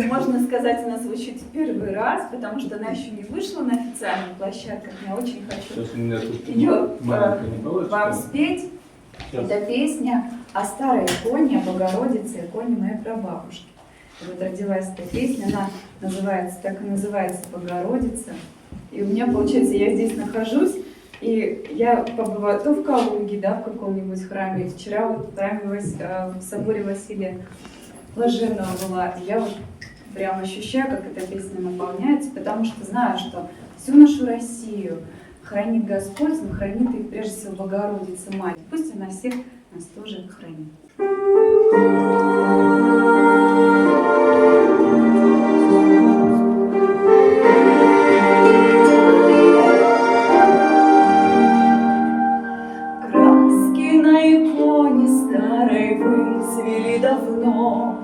можно сказать, она звучит в первый раз, потому что она еще не вышла на официальных площадках. Я очень хочу Сейчас у меня тут ее маленькая вам спеть. Сейчас. Это песня о старой иконе, о Богородице, иконе моей прабабушки. И вот родилась эта песня, она называется, так и называется «Богородица». И у меня, получается, я здесь нахожусь, и я побываю то в Калуге, да, в каком-нибудь храме. Вчера вот в храме в соборе Василия Блаженного была. И я вот прям ощущаю, как эта песня наполняется, потому что знаю, что всю нашу Россию хранит Господь, но хранит их прежде всего Богородица Мать. Пусть она всех нас тоже хранит. Краски на иконе старой выцвели давно,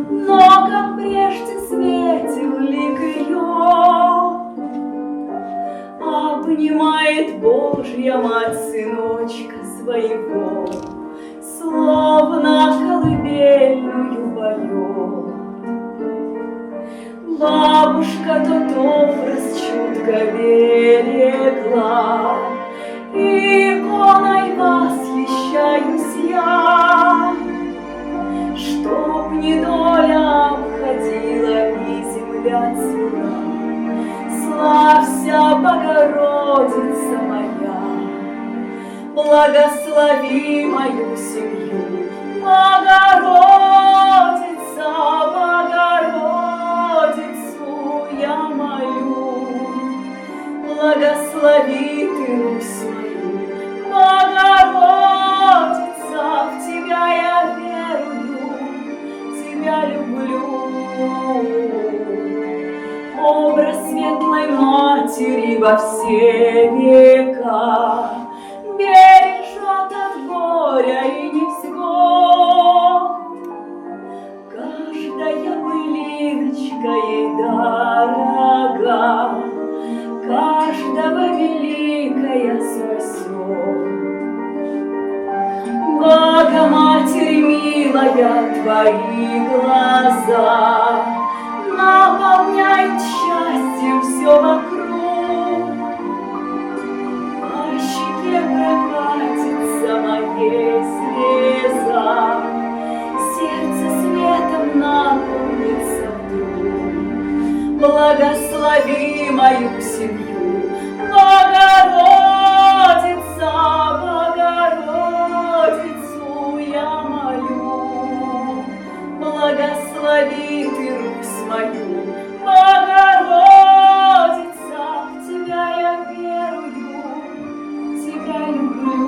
но как прежде светил лик ее. Обнимает Божья Мать сыночка своего, словно колыбельную поет. Бабушка тот образ чутко берегла, иконой восхищаюсь я. Чтоб недоля обходила и земля цвела, славься, Богородица моя, благослови мою семью. Богородица, Богородицу я молю, благослови ты Русь мою. Богородица, в тебя я верую, тебя люблю. Образ светлой матери во все века бережет от горя и невзгод. Каждая былиночка ей дорога, каждого великая спасет. Богоматерь милая, твои глаза наполняют счастьем все вокруг. По щеке прокатится моей слеза, сердце светом наполнится вдруг. Благослови мою семью. Богородица, Богородицу я молю, благослови ты Русь мою. Богородица, в тебя я верую, тебя люблю.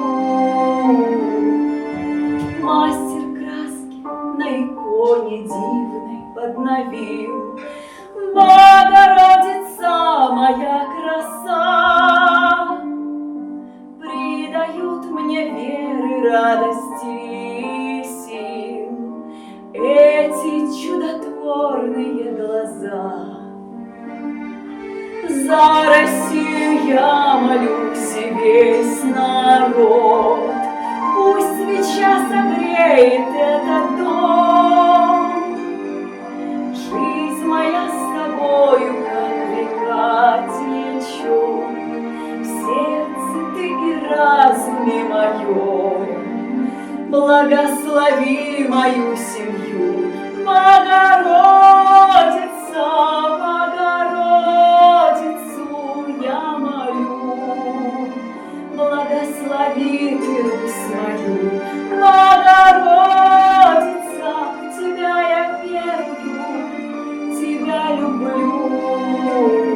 Мастер краски на иконе дивной подновил. Богородица, моя краса, придают мне веры, радости и сил эти чудотворные глаза. За Россию я молюсь и весь народ, пусть свеча согреет этот дом. Жизнь моя с тобою, как река, течет, в сердце ты и разуме моем. Благослови мою семью. Богородица, Богородицу я молю, благослови ты Русь мою. Богородица, в тебя я верую, тебя люблю.